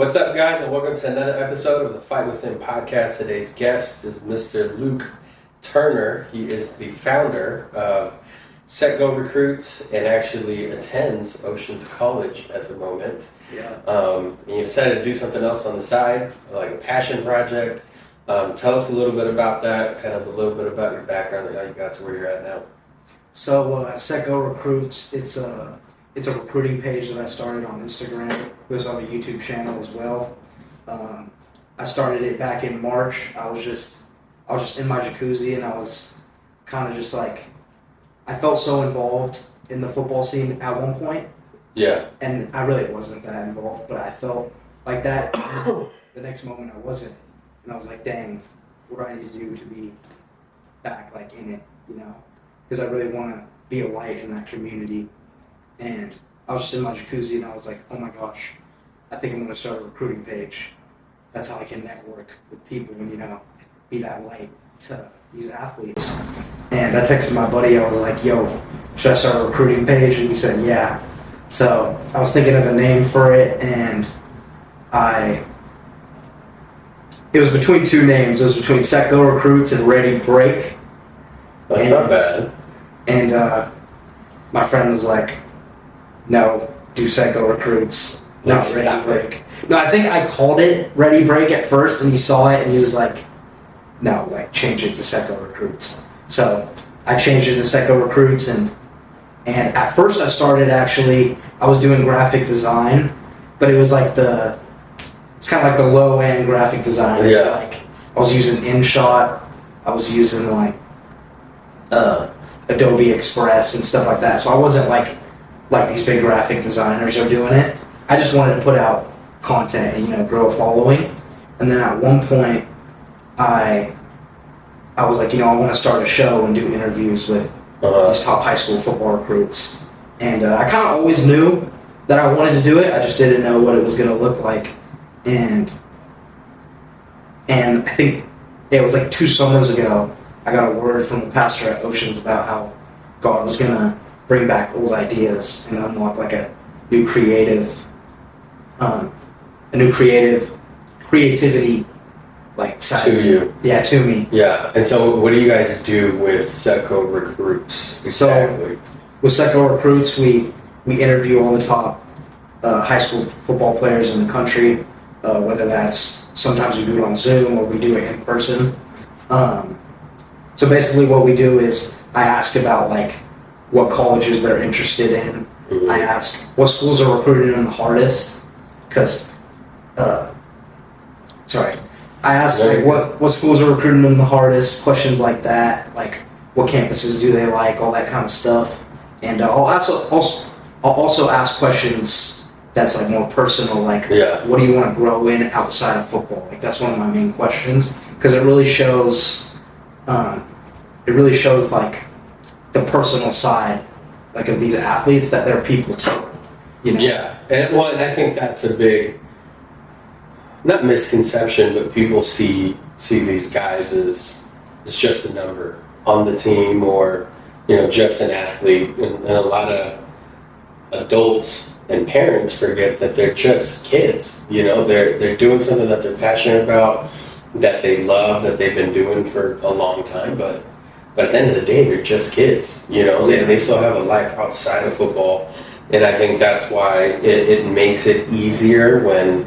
What's up, guys, and welcome to another episode of the Fight Within podcast. Today's guest is Mr. Luc Turner. He is the founder of Set Go Recruits and actually attends Oceans College at the moment. Yeah. And you decided to do something else on the side, like a passion project. Tell us a little bit about that, kind of a little bit about your background and how you got to where you're at now. So Set Go Recruits, it's a recruiting page that I started on Instagram. It was on a YouTube channel as well. I started it back in March. I was just in my jacuzzi, and I was kind of just like, I felt so involved in the football scene at one point. Yeah. And I really wasn't that involved, but I felt like that. The next moment I wasn't. And I was like, dang, what do I need to do to be back like in it, you know? Because I really want to be a light in that community. And I was just in my jacuzzi, and I was like, oh my gosh, I think I'm going to start a recruiting page. That's how I can network with people and, you know, be that light to these athletes. And I texted my buddy. I was like, yo, should I start a recruiting page? And he said, yeah. So I was thinking of a name for it, and it was between two names. It was between Set Go Recruits and Ready Break. That's not bad. And my friend was like, no, do Set Go Recruits, not Ready Break. No, I think I called it Ready Break at first, and he saw it, and he was like, no, like, change it to Set Go Recruits. So I changed it to Set Go Recruits, and at first I started I was doing graphic design, but it was like it's kind of like the low-end graphic design. Yeah. Like, I was using InShot, I was using like Adobe Express and stuff like that. So I wasn't like these big graphic designers are doing it. I just wanted to put out content and, you know, grow a following. And then at one point, I was like, you know, I want to start a show and do interviews with these top high school football recruits. And I kind of always knew that I wanted to do it. I just didn't know what it was going to look like. And I think it was like 2 summers ago, I got a word from the pastor at Oceans about how God was going to bring back old ideas and unlock like a new creativity like side To you. Yeah, to me. Yeah. And so what do you guys do with Set Go Recruits exactly? So with Set Go Recruits, we interview all the top high school football players in the country, whether that's sometimes we do it on Zoom or we do it in person. So basically what we do is I ask about like what colleges they're interested in. Mm-hmm. I ask what schools are recruiting them the hardest, because I ask like what schools are recruiting them the hardest, questions like that, like what campuses do they like, all that kind of stuff. And I'll also ask questions that's like more personal, like what do you want to grow in outside of football? Like that's one of my main questions, because it really shows like the personal side, like of these athletes, that they're people too. You know? Yeah, and I think that's a big, not misconception, but people see these guys as just a number on the team, or, you know, just an athlete, and a lot of adults and parents forget that they're just kids. You know, they're doing something that they're passionate about, that they love, that they've been doing for a long time, but at the end of the day, they're just kids. You know, they still have a life outside of football, and I think that's why it makes it easier when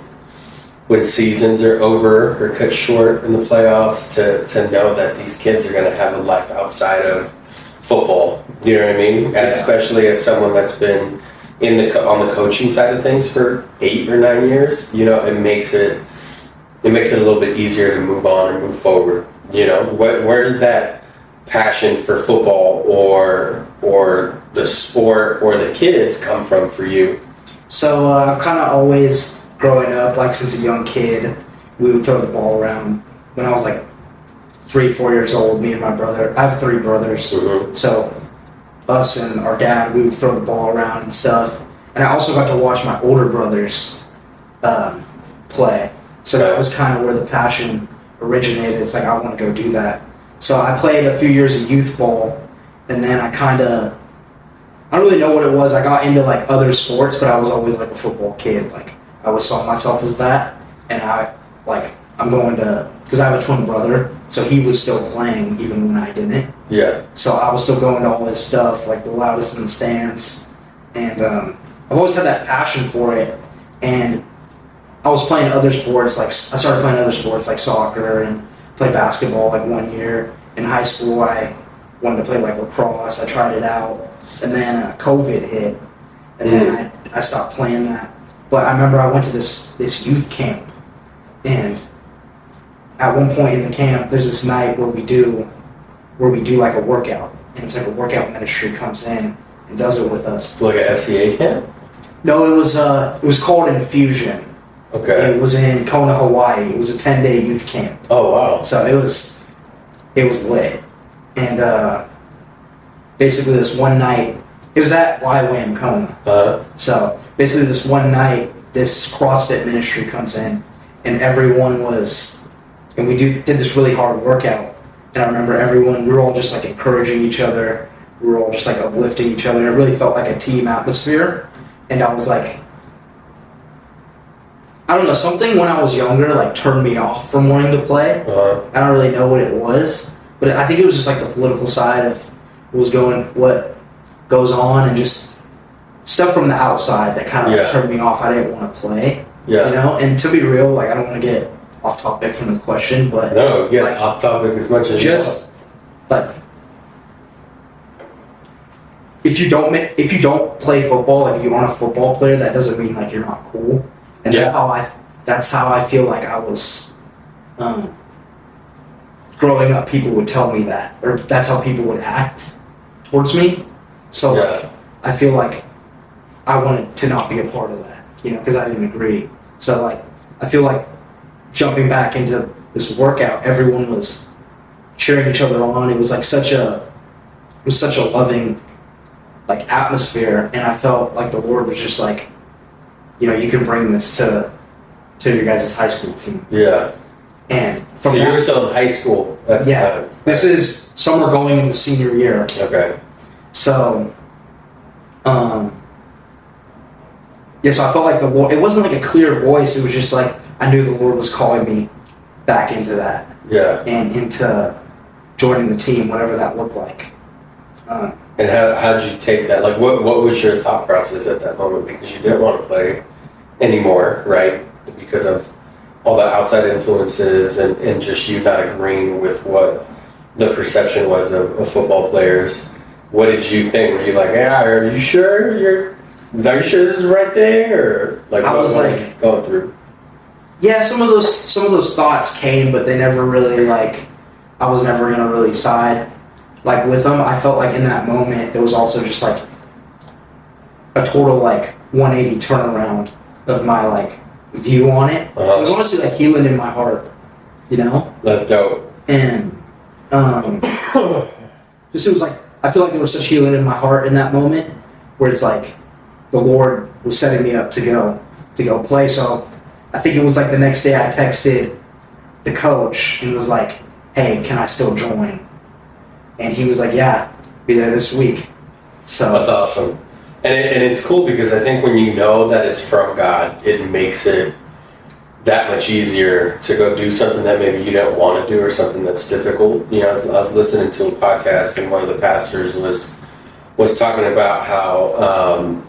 seasons are over or cut short in the playoffs to know that these kids are going to have a life outside of football. You know what I mean? Especially as someone that's been on the coaching side of things for 8 or 9 years, you know, it makes it a little bit easier to move on and move forward. You know, where did that passion for football or the sport or the kids come from for you? So I've kind of always, growing up, like since a young kid, we would throw the ball around. When I was like 3-4 years old, me and my brother, I have 3 brothers, so us and our dad, we would throw the ball around and stuff. And I also got to watch my older brothers play. So that was kind of where the passion originated. It's like, I want to go do that. So I played a few years of youth ball, and then I don't really know what it was. I got into like other sports, but I was always like a football kid. Like I always saw myself as that, and I'm going to, because I have a twin brother, so he was still playing even when I didn't. Yeah. So I was still going to all his stuff, like the loudest in the stands, and I've always had that passion for it. And I was playing other sports, like I started playing other sports like soccer and played basketball like 1 year. In high school, I wanted to play like lacrosse. I tried it out, and then COVID hit, and then I stopped playing that. But I remember I went to this youth camp, and at one point in the camp, there's this night where we do like a workout, and it's like a workout ministry comes in and does it with us. So like a FCA camp? No, it was called Infusion. Okay. It was in Kona, Hawaii. It was a 10-day youth camp. Oh wow. So it was lit, and basically this one night, it was at YWAM Kona. So basically this one night, this CrossFit ministry comes in, and everyone was, and we did this really hard workout. And I remember we were all just like encouraging each other. We were all just like uplifting each other. It really felt like a team atmosphere. And I was like, I don't know, something when I was younger like turned me off from wanting to play. I don't really know what it was, but I think it was just like the political side of what goes on, and just stuff from the outside that kind of like turned me off. I didn't want to play. Yeah. You know, and to be real, like I don't want to get off topic from the question, but no, get like, off topic as much as just like if you don't play football, like if you aren't a football player, that doesn't mean like you're not cool. And that's how I feel like I was growing up. People would tell me that, or that's how people would act towards me. So like, I feel like I wanted to not be a part of that, you know, because I didn't agree. So like I feel like jumping back into this workout, everyone was cheering each other on. It was like such a loving like atmosphere, and I felt like the Lord was just like, you know, you can bring this to your guys' high school team. Yeah. And so you were still in high school at the time. This is summer going into senior year. Okay. So, so I felt like the Lord, it wasn't like a clear voice, it was just like I knew the Lord was calling me back into that. Yeah. And into joining the team, whatever that looked like. And how did you take that? Like, what was your thought process at that moment? Because you didn't want to play anymore, right? Because of all the outside influences and just you not agreeing with what the perception was of football players. What did you think? Were you like, yeah, are you sure this is the right thing? Or like, I was like going through? Yeah, some of those thoughts came, but they never really like, I was never gonna really side like with them. I felt like in that moment there was also just like a total like 180 turnaround of my like view on it. It was honestly like healing in my heart, you know. That's dope. And just it was like I feel like there was such healing in my heart in that moment, where it's like the Lord was setting me up to go play. So I think it was like the next day I texted the coach and was like, "Hey, can I still join?" And he was like, "Yeah, be there this week." So that's awesome. And it's cool because I think when you know that it's from God, it makes it that much easier to go do something that maybe you don't want to do or something that's difficult. You know, I was listening to a podcast and one of the pastors was talking about how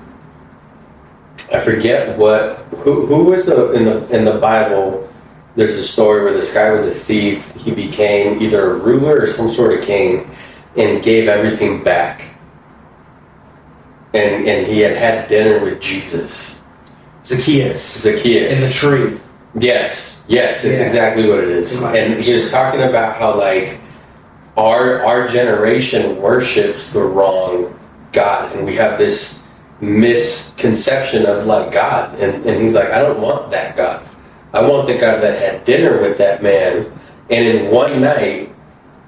I forget who was in the Bible. There's a story where this guy was a thief. He became either a ruler or some sort of king and gave everything back. And he had dinner with Jesus. Zacchaeus. In the tree. Yes, it's exactly what it is. And he was talking about how like our generation worships the wrong God, and we have this misconception of like God. And he's like, I don't want that God. I want the God that had dinner with that man and in one night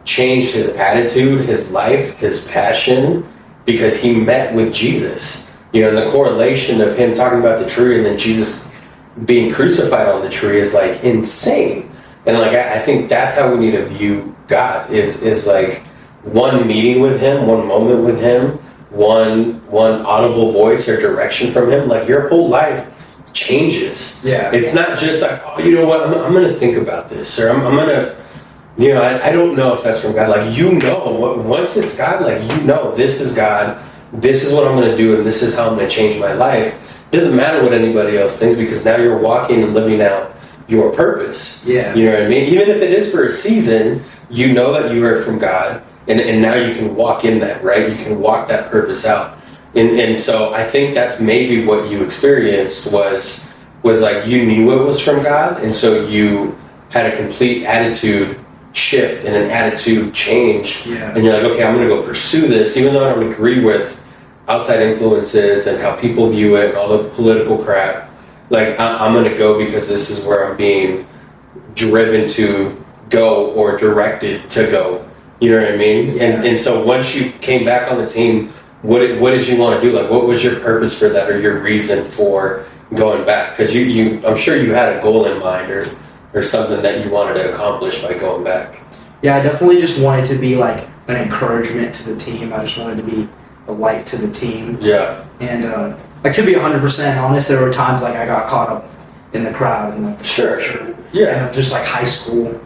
changed his attitude, his life, his passion, because he met with Jesus. You know, and the correlation of him talking about the tree and then Jesus being crucified on the tree is like insane. And like I think that's how we need to view God is like one meeting with him, one moment with him, one audible voice or direction from him. Like your whole life changes. Yeah. It's not just like, oh, you know what, I'm going to think about this, or I'm going to, you know, I don't know if that's from God. Like, you know, once it's God, like, you know, this is God, this is what I'm going to do, and this is how I'm going to change my life. It doesn't matter what anybody else thinks, because now you're walking and living out your purpose. Yeah. You know what I mean? Even if it is for a season, you know that you heard from God, and now you can walk in that, right? You can walk that purpose out. And so I think that's maybe what you experienced was like you knew it was from God, and so you had a complete attitude shift and an attitude change. Yeah. And you're like, okay, I'm going to go pursue this, even though I don't agree with outside influences and how people view it and all the political crap. Like, I'm going to go because this is where I'm being driven to go or directed to go. You know what I mean? Yeah. And so once you came back on the team, what did you want to do? Like, what was your purpose for that, or your reason for going back? Because you I'm sure you had a goal in mind, or something that you wanted to accomplish by going back. Yeah, I definitely just wanted to be like an encouragement to the team. I just wanted to be a light to the team. Yeah. And like, to be 100% honest, there were times like I got caught up in the crowd and like the Sure. culture. Yeah. And just like high school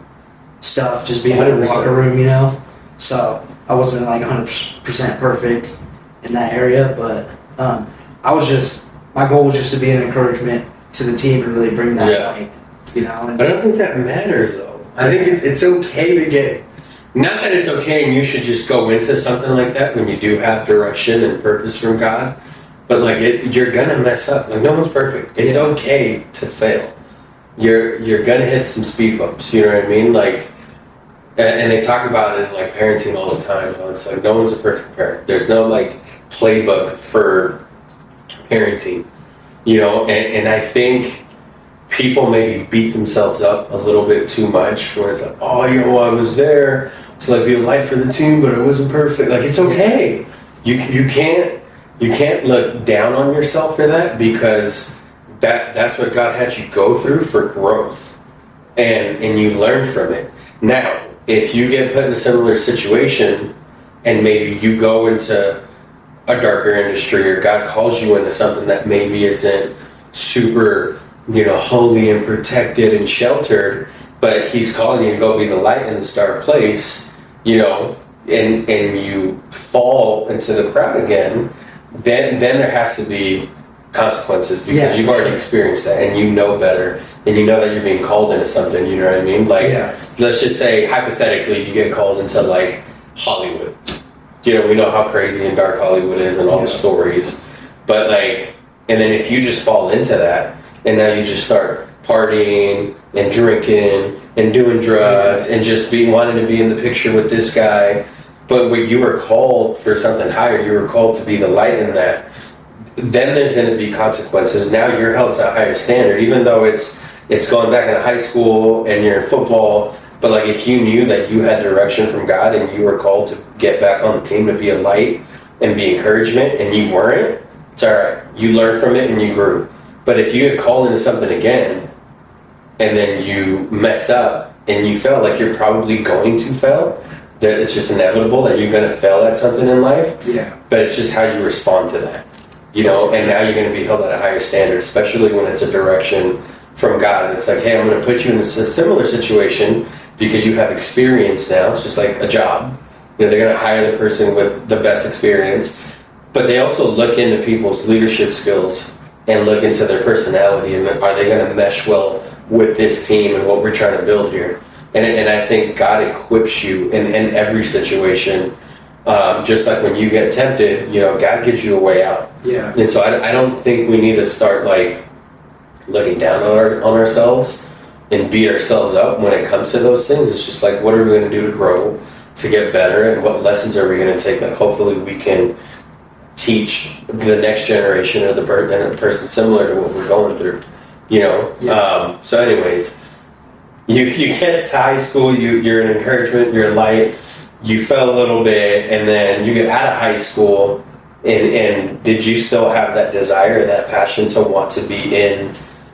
stuff, just being in the 100%. locker room, you know. So I wasn't like 100% perfect in that area, but my goal was just to be an encouragement to the team and really bring that Yeah. light, you know. And I don't think that matters, though. I think it's okay to get, not that it's okay and you should just go into something like that when you do have direction and purpose from God, but like you're gonna mess up. Like, no one's perfect. It's okay to fail. You're gonna hit some speed bumps. You know what I mean? Like, and they talk about it in like parenting all the time. It's like no one's a perfect parent. There's no like playbook for parenting. You know, and I think people maybe beat themselves up a little bit too much, where it's like, oh, you know, I was there to like be a light for the team, but it wasn't perfect. Like, it's okay. You can't look down on yourself for that, because that's what God had you go through for growth, and you learn from it. Now, if you get put in a similar situation and maybe you go into a darker industry, or God calls you into something that maybe isn't super, you know, holy and protected and sheltered, but He's calling you to go be the light in this dark place, you know, and you fall into the crowd again, then there has to be consequences, because you've already experienced that and you know better, and you know that you're being called into something. You know what I mean? Like, let's just say hypothetically you get called into like Hollywood. You know, we know how crazy and dark Hollywood is and all the stories, but like, and then if you just fall into that, and now you just start partying and drinking and doing drugs and just wanting to be in the picture with this guy, but when you were called for something higher, you were called to be the light in that, then there's going to be consequences. Now you're held to a higher standard, even though it's going back into high school and you're in football. But like, if you knew that you had direction from God and you were called to get back on the team to be a light and be encouragement, and you weren't, it's all right. You learned from it and you grew. But if you get called into something again and then you mess up and you fail, like, you're probably going to fail. That it's just inevitable that you're going to fail at something in life. Yeah. But it's just how you respond to that. You know, and now you're going to be held at a higher standard, especially when it's a direction from God. And it's like, hey, I'm going to put you in a similar situation because you have experience now. It's just like a job. You know, they're going to hire the person with the best experience. But they also look into people's leadership skills and look into their personality, and are they going to mesh well with this team and what we're trying to build here. And I think God equips you in every situation. Just like when you get tempted, you know, God gives you a way out. Yeah. And so I don't think we need to start like looking down on ourselves and beat ourselves up when it comes to those things. It's just like, what are we going to do to grow, to get better, and what lessons are we going to take that hopefully we can teach the next generation or the person similar to what we're going through, you know? Yeah. So anyways, you get to high school, you're an encouragement, you're a light. You fell a little bit, and then you get out of high school, and did you still have that desire, that passion to want to be in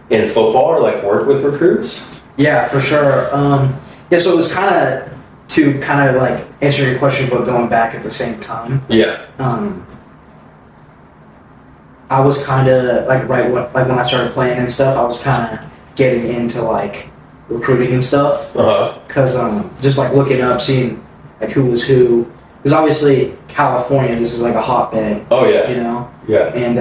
football or like work with recruits? Yeah, for sure. So it was kind of like answer your question, but going back at the same time. Yeah. I was kind of like when I started playing and stuff, I was kind of getting into like recruiting and stuff. Cause just like looking up, seeing like who was who. Because obviously California, this is like a hotbed. Oh yeah. You know. Yeah. And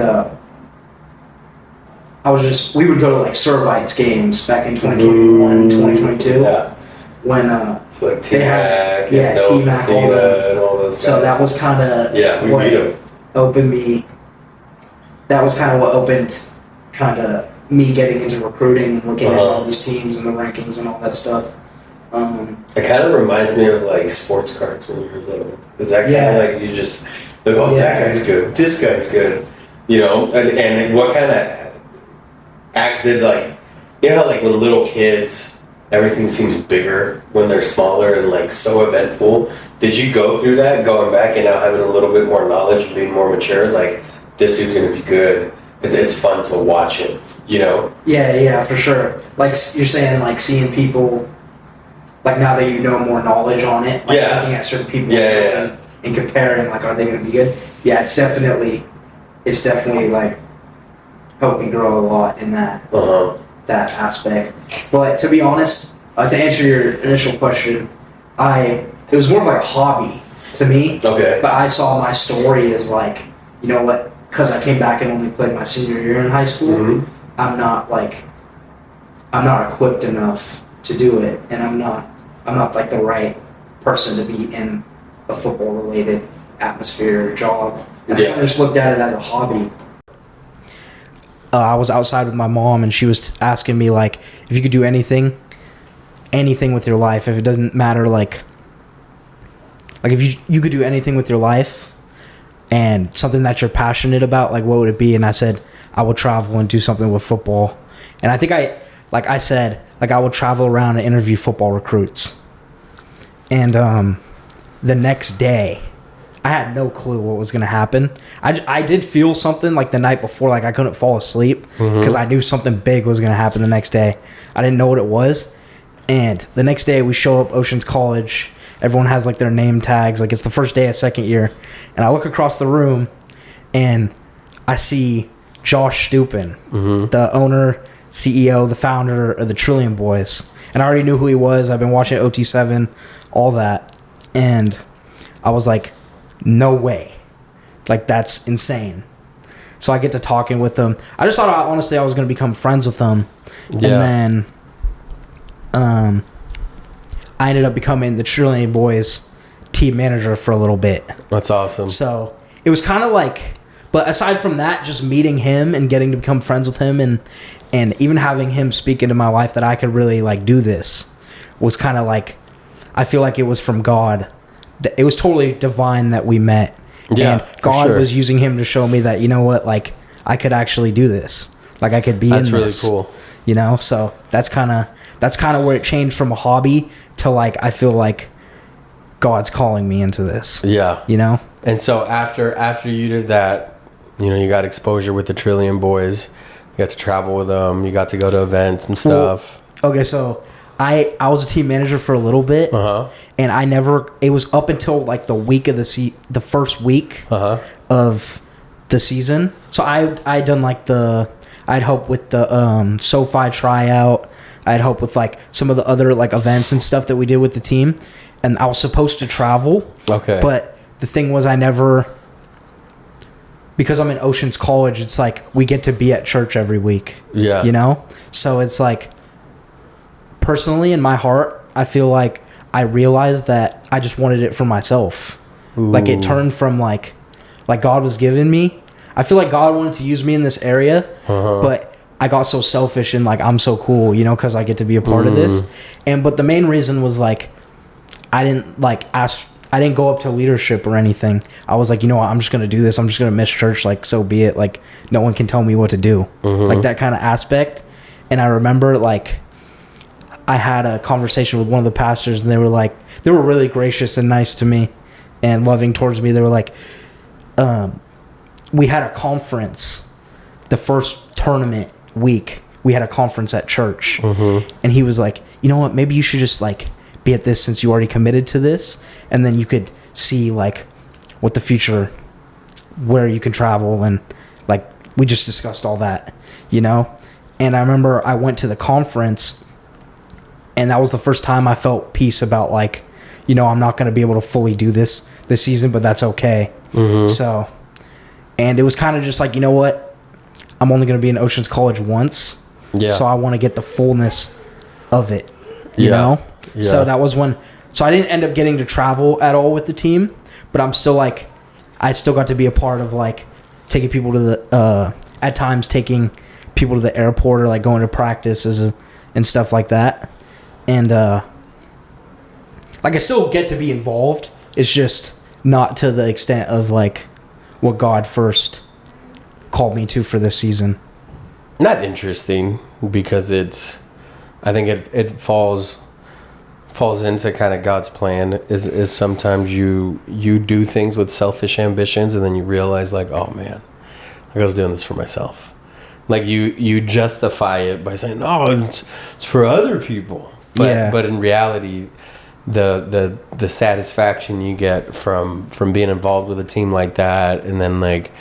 we would go to like Servites games back in 2021, 2022. Yeah. When so like T-Mac, and T-Mac, and all those guys. So that was kind of we beat them. Opened me. That was kind of what opened kind of me getting into recruiting and looking at all these teams and the rankings and all that stuff. It kind of reminds me of like sports cards when you were little. Is that kind of like you just like, oh, that guy's good, this guy's good, you know? And what kind of acted like, you know how like when little kids, everything seems bigger when they're smaller and like so eventful. Did you go through that, going back and now having a little bit more knowledge and being more mature? Like, this dude's going to be good. It's fun to watch him, you know? Yeah, for sure. Like you're saying, like seeing people, like now that you know more knowledge on it, like looking at certain people and comparing, like, are they going to be good? Yeah, it's definitely like helped me grow a lot in that that aspect. But to be honest, to answer your initial question, it was more of like a hobby to me. Okay. But I saw my story as like, you know what? Because I came back and only played my senior year in high school, I'm not equipped enough to do it, and I'm not like the right person to be in a football related atmosphere or job. And I just looked at it as a hobby. I was outside with my mom, and she was asking me like if you could do anything with your life, if it doesn't matter, like if you could do anything with your life and something that you're passionate about, like what would it be? And I said I would travel and do something with football. And I think I said I would travel around and interview football recruits. And the next day, I had no clue what was going to happen. I did feel something like the night before, like I couldn't fall asleep because I knew something big was going to happen the next day. I didn't know what it was. And the next day we show up Oceans College. Everyone has like their name tags. Like it's the first day of second year. And I look across the room and I see Josh Stupin, the owner, CEO, the founder of the Trillion Boys. And I already knew who he was. I've been watching OT7, all that. And I was like, no way. Like, that's insane. So I get to talking with them. I just thought, honestly, I was going to become friends with them. Yeah. And then I ended up becoming the Trillion Boys team manager for a little bit. That's awesome. So it was kind of like, but aside from that, just meeting him and getting to become friends with him and even having him speak into my life that I could really like do this was kind of like, I feel like it was from God. It was totally divine that we met. Yeah, and God was using him to show me that, you know what, like I could actually do this. Like I could be in this. That's really cool. You know, so that's kind of where it changed from a hobby to like I feel like God's calling me into this. Yeah. You know? And so after you did that, you know, you got exposure with the Trillion Boys. You got to travel with them. You got to go to events and stuff. Well, okay, so I was a team manager for a little bit, and it was up until like the week of the first week of the season. So I'd done like I'd helped with the SoFi tryout. I'd helped with like some of the other like events and stuff that we did with the team, and I was supposed to travel. Okay, but the thing was because I'm in Oceans College, it's like we get to be at church every week. Yeah, you know, so it's like. Personally, in my heart, I feel like I realized that I just wanted it for myself. Ooh. Like it turned from like God was giving me. I feel like God wanted to use me in this area, but I got so selfish and like I'm so cool, you know, because I get to be a part of this. But the main reason was like I didn't go up to leadership or anything. I was like, you know what, I'm just gonna do this. I'm just gonna miss church. Like so be it. Like no one can tell me what to do. Like that kind of aspect. And I remember like. I had a conversation with one of the pastors, and they were really gracious and nice to me and loving towards me. They were like, we had a conference the first tournament week. We had a conference at church, and he was like, you know what, maybe you should just like be at this since you already committed to this, and then you could see like what the future, where you can travel and like we just discussed all that, you know? And I remember I went to the conference, and that was the first time I felt peace about, like, you know, I'm not going to be able to fully do this season, but that's okay. So, and it was kind of just like, you know what? I'm only going to be in Oceans College once. Yeah. So I want to get the fullness of it, you know? Yeah. So that was when, so I didn't end up getting to travel at all with the team, but I'm still like, I still got to be a part of, like, taking people to the, at times taking people to the airport or, like, going to practices and stuff like that. And, like, I still get to be involved. It's just not to the extent of, like, what God first called me to for this season. Not interesting, because I think it falls into kind of God's plan is sometimes you do things with selfish ambitions, and then you realize, like, oh man, I was doing this for myself. Like you justify it by saying, no, it's for other people. But in reality, the satisfaction you get from being involved with a team like that, and then, like,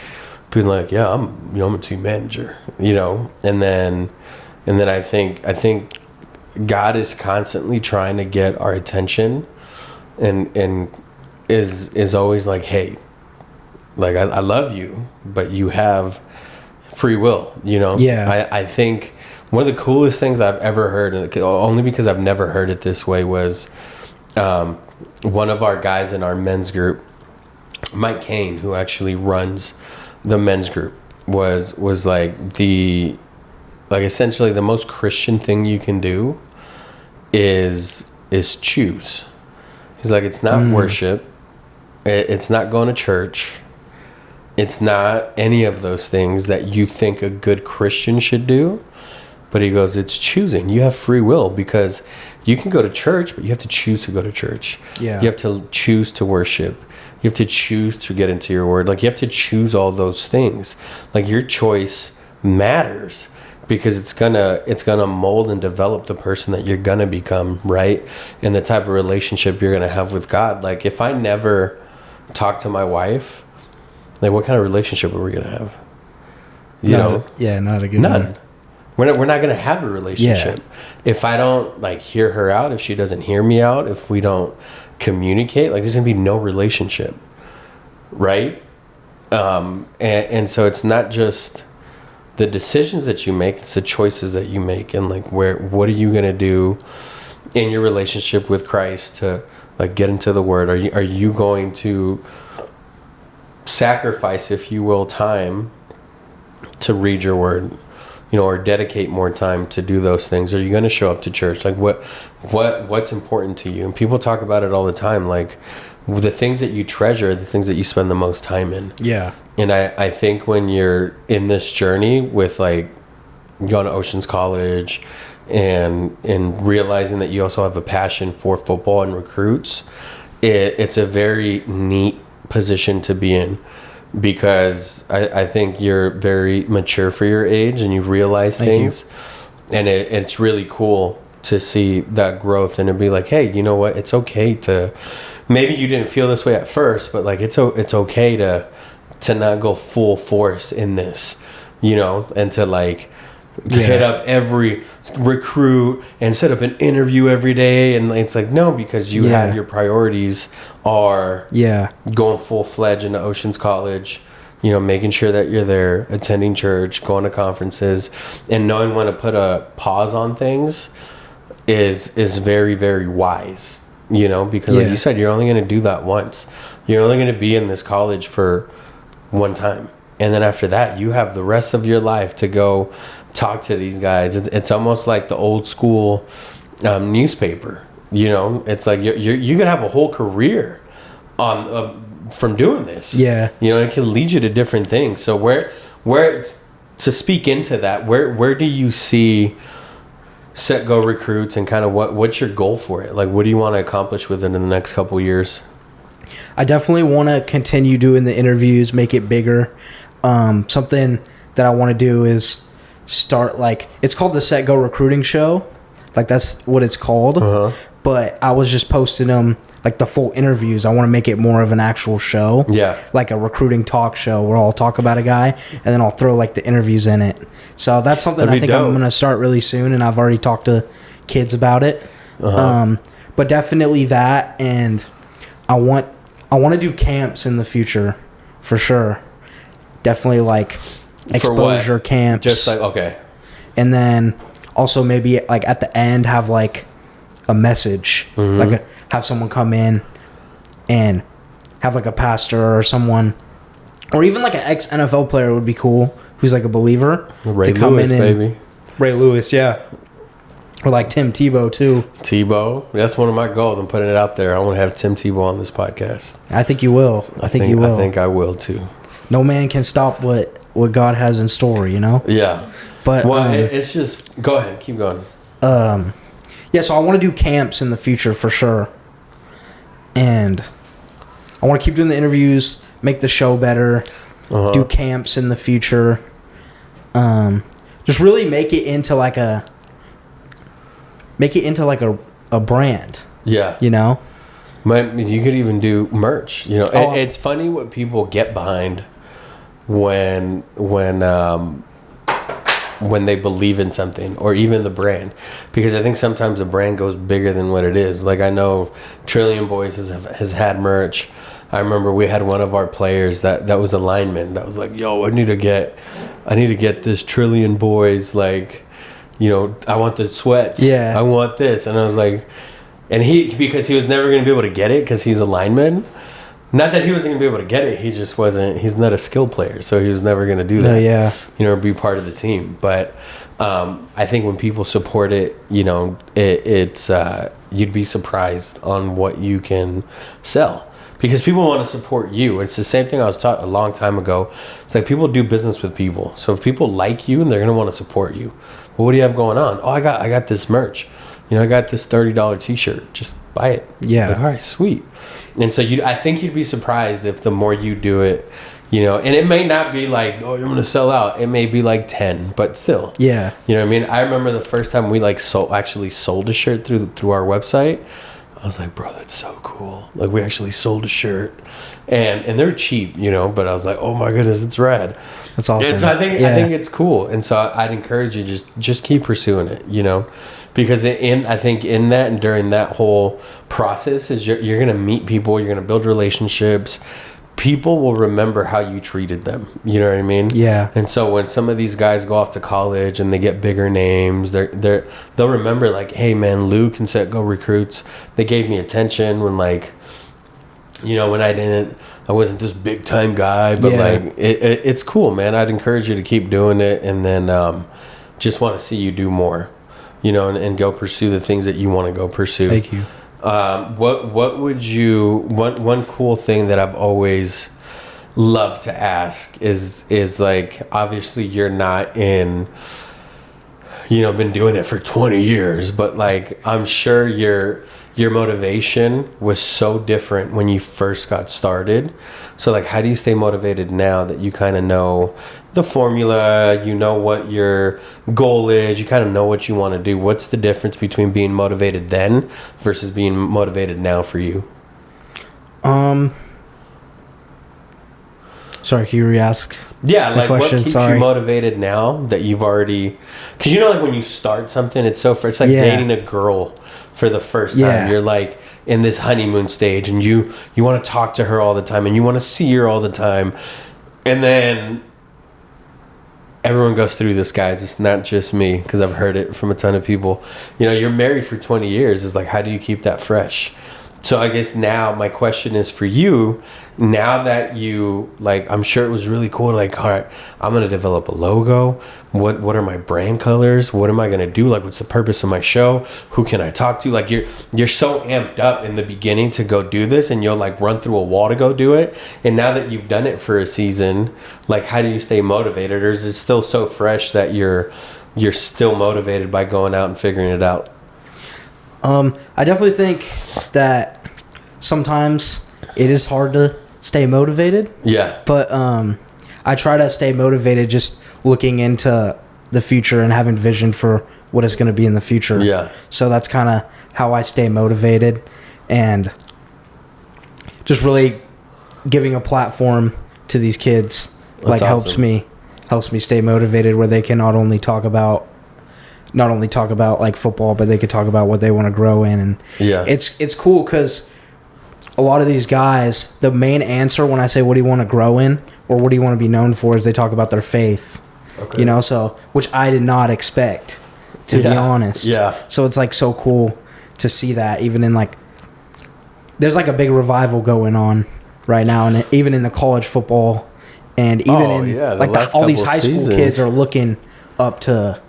being like, yeah, I'm a team manager, you know, and then I think God is constantly trying to get our attention, and is always like, hey, like, I love you, but you have free will, you know. I think one of the coolest things I've ever heard, and only because I've never heard it this way, was one of our guys in our men's group, Mike Kane, who actually runs the men's group, was like essentially the most Christian thing you can do is choose. He's like, it's not worship, it's not going to church, it's not any of those things that you think a good Christian should do. But he goes, it's choosing. You have free will, because you can go to church, but you have to choose to go to church. Yeah. You have to choose to worship. You have to choose to get into your word. Like, you have to choose all those things. Like, your choice matters, because it's gonna mold and develop the person that you're gonna become, right? And the type of relationship you're gonna have with God. Like, if I never talk to my wife, like, what kind of relationship are we gonna have? Not a good one. We're not going to have a relationship. If I don't, like, hear her out, if she doesn't hear me out, if we don't communicate, like, there's going to be no relationship, right? And so it's not just the decisions that you make, it's the choices that you make, and, like, what are you going to do in your relationship with Christ to, like, get into the Word? Are you going to sacrifice, if you will, time to read your Word? You know, or dedicate more time to do those things? Are you going to show up to church? Like, what's important to you? And people talk about it all the time. Like, the things that you treasure are the things that you spend the most time in. Yeah. And I think when you're in this journey with, like, going to Oceans College and realizing that you also have a passion for football and recruits, it's a very neat position to be in. Because I think you're very mature for your age, and you realize things. And it's really cool to see that growth, and to be like, hey, you know what? It's okay to, maybe you didn't feel this way at first, but, like, it's okay to not go full force in this, you know, and to, like, hit up every recruit and set up an interview every day. And it's like, no, because you have your priorities are going full-fledged into Oceans College, you know, making sure that you're there, attending church, going to conferences, and knowing when to put a pause on things is very, very wise, you know, because like you said, you're only going to do that once. You're only going to be in this college for one time. And then after that, you have the rest of your life to go talk to these guys. It's almost like the old school newspaper. You know, it's like you could have a whole career on from doing this. Yeah, you know, it can lead you to different things. So where to speak into that, where do you see Set Go Recruits, and kind of what's your goal for it? Like, what do you want to accomplish with it in the next couple of years? I definitely want to continue doing the interviews, make it bigger. Something that I want to do is start, like, it's called the Set Go Recruiting Show. Like, that's what it's called. Uh-huh. but I was just posting them like the full interviews. I want to make it more of an actual show. Yeah. Like a recruiting talk show where I'll talk about a guy and then I'll throw like the interviews in it. So that's something That'd I be think dope. I'm going to start really soon, and I've already talked to kids about it. But definitely that, and I want to do camps in the future for sure. Definitely like exposure camps. Just like, okay. And then also maybe like at the end have like a message, like have someone come in and have like a pastor or someone, or even like an ex NFL player would be cool who's like a believer Ray to come Lewis, in and, baby. Ray Lewis, yeah, or like Tim Tebow too. Tebow, that's one of my goals. I'm putting it out there. I want to have Tim Tebow on this podcast. I think you will. I think you will. I think I will too. No man can stop what God has in store, you know. Yeah. But well, it's just go ahead, keep going. Yeah, so I want to do camps in the future for sure. And I want to keep doing the interviews, make the show better, do camps in the future. Just really make it into like a brand, Yeah. you know? You could even do merch. You know, it's funny what people get behind when they believe in something, or even the brand, because I think sometimes the brand goes bigger than what it is. Like I know Trillion Boys has had merch. I remember we had one of our players that was a lineman that was like, "Yo, I need to get this Trillion Boys, like, you know, I want the sweats. Yeah, I want this." And I was like, and because he was never going to be able to get it because he's a lineman. Not that he wasn't going to be able to get it. He just wasn't. He's not a skill player, so he was never going to do that. Yeah. You know, be part of the team. But I think when people support it, you know, it's you'd be surprised on what you can sell, because people want to support you. It's the same thing I was taught a long time ago. It's like people do business with people. So if people like you, and they're going to want to support you. Well, what do you have going on? Oh, I got this merch. You know, I got this $30 T-shirt. Just buy it. Yeah. Like, all right, sweet. And so I think you'd be surprised if the more you do it, you know, and it may not be like, oh, you're going to sell out. It may be like 10, but still. Yeah. You know what I mean? I remember the first time we like actually sold a shirt through our website. I was like, bro, that's so cool. Like, we actually sold a shirt, and they're cheap, you know, but I was like, oh my goodness, it's rad. That's awesome. And so I think it's cool. And so I'd encourage you just keep pursuing it, you know, because I think in that and during that whole process is you're going to meet people, you're going to build relationships. People will remember how you treated them. You know what I mean? Yeah. And so when some of these guys go off to college and they get bigger names, they'll remember like, hey man, Luke and Set Go Recruits, they gave me attention when, like, you know, when I wasn't this big time guy, but like it's cool, man. I'd encourage you to keep doing it, and then just want to see you do more, you know, and go pursue the things that you want to go pursue. Thank you. What would you, one cool thing that I've always loved to ask is like, obviously you're not been doing it for 20 years, but like, I'm sure your motivation was so different when you first got started. So like, how do you stay motivated now that you kind of know the formula, you know what your goal is, you kind of know what you want to do? What's the difference between being motivated then versus being motivated now for you? Sorry, can you re-ask? Yeah, like question? What keeps Sorry. you motivated now that you've already, because you know, like when you start something, it's like dating a girl for the first time. Yeah. You're like in this honeymoon stage, and you want to talk to her all the time, and you want to see her all the time, and then everyone goes through this, guys. It's not just me, because I've heard it from a ton of people. You know, you're married for 20 years. It's like, how do you keep that fresh? So I guess now my question is for you, now that you, like, I'm sure it was really cool, like, all right, I'm going to develop a logo. What are my brand colors? What am I going to do? Like, what's the purpose of my show? Who can I talk to? Like, you're so amped up in the beginning to go do this, and you'll like run through a wall to go do it. And now that you've done it for a season, like, how do you stay motivated? Or is it still so fresh that you're still motivated by going out and figuring it out? I definitely think that sometimes it is hard to stay motivated. Yeah. But I try to stay motivated just looking into the future and having vision for what it's going to be in the future. Yeah. So that's kind of how I stay motivated, and just really giving a platform to these kids That's helps awesome. me stay motivated, where they can not only talk about like football, but they could talk about what they want to grow in. And Yeah. it's cool because a lot of these guys, the main answer when I say what do you want to grow in or what do you want to be known for, is they talk about their faith. Okay. You know, so which I did not expect, to be honest. Yeah. So it's like so cool to see that, even in like there's like a big revival going on right now, and even in the college football, and even all these high school kids are looking up to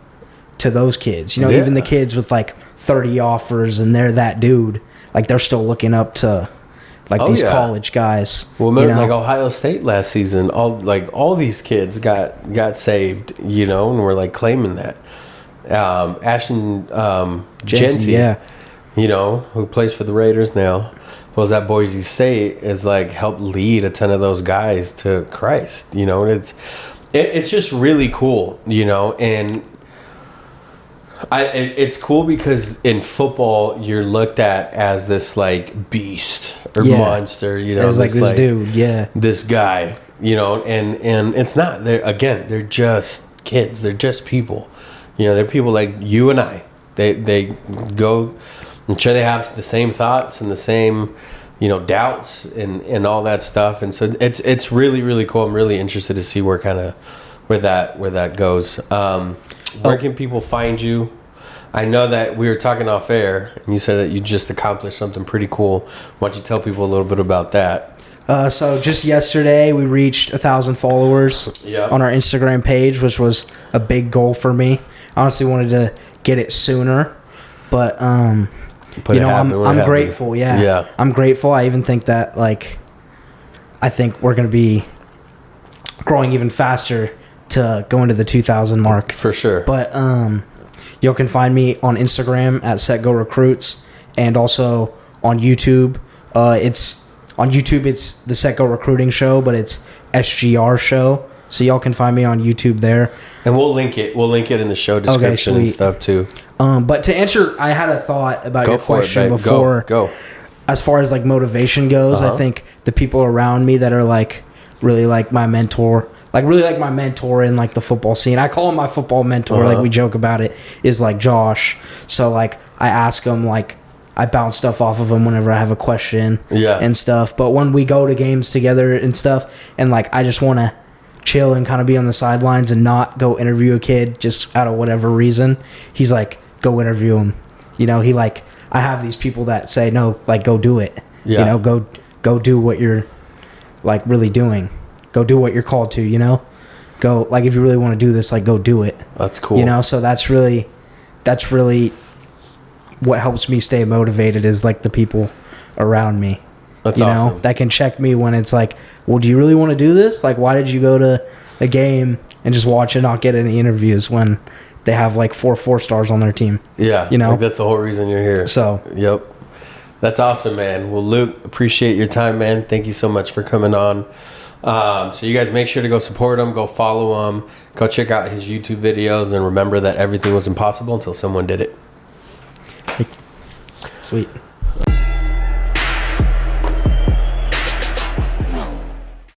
those kids. You know, even the kids with like 30 offers and they're that dude, like they're still looking up to like these college guys. Well, remember, like Ohio State last season, all these kids got saved, you know, and we're like claiming that. Ashton Genty, you know, who plays for the Raiders now, was at Boise State, is like helped lead a ton of those guys to Christ, you know, and it's just really cool, you know, and it's cool because in football you're looked at as this like beast or monster, you know, as this dude, this guy, you know, and it's not. They're just kids. They're just people, you know. They're people like you and I. They go. I'm sure they have the same thoughts and the same, you know, doubts and all that stuff. And so it's really, really cool. I'm really interested to see where that goes. Where can people find you? I know that we were talking off air, and you said that you just accomplished something pretty cool. Why don't you tell people a little bit about that? So just yesterday, we reached 1,000 followers on our Instagram page, which was a big goal for me. I honestly wanted to get it sooner, but I'm grateful. Yeah, I'm grateful. I even think that I think we're going to be growing even faster to go into the 2,000 mark for sure. But you can find me on Instagram at SetGoRecruits, and also on YouTube. It's the SetGo Recruiting Show, but it's SGR Show. So y'all can find me on YouTube there. And we'll link it. We'll link it in the show description and stuff too. But to answer, I had a thought about your question before. Go. As far as like motivation goes, I think the people around me that are like really like my mentor. Like really like my mentor in like the football scene. I call him my football mentor. Like we joke about it, is like Josh. So like I ask him, like I bounce stuff off of him whenever I have a question and stuff. But when we go to games together and stuff, and like I just want to chill and kind of be on the sidelines and not go interview a kid just out of whatever reason, he's like, go interview him. You know, I have these people that say, no, like go do it. You know, go do what you're like really doing. Go do what you're called to, you know? Go, like, if you really want to do this, like, go do it. That's cool. You know, so that's really what helps me stay motivated, is, like, the people around me. That's awesome. You know, that can check me when it's like, well, do you really want to do this? Like, why did you go to a game and just watch and not get any interviews when they have, like, 4 stars on their team? Yeah. You know? Like, that's the whole reason you're here. So. Yep. That's awesome, man. Well, Luke, appreciate your time, man. Thank you so much for coming on. So you guys make sure to go support him, go follow him, go check out his YouTube videos, and remember that everything was impossible until someone did it. Sweet.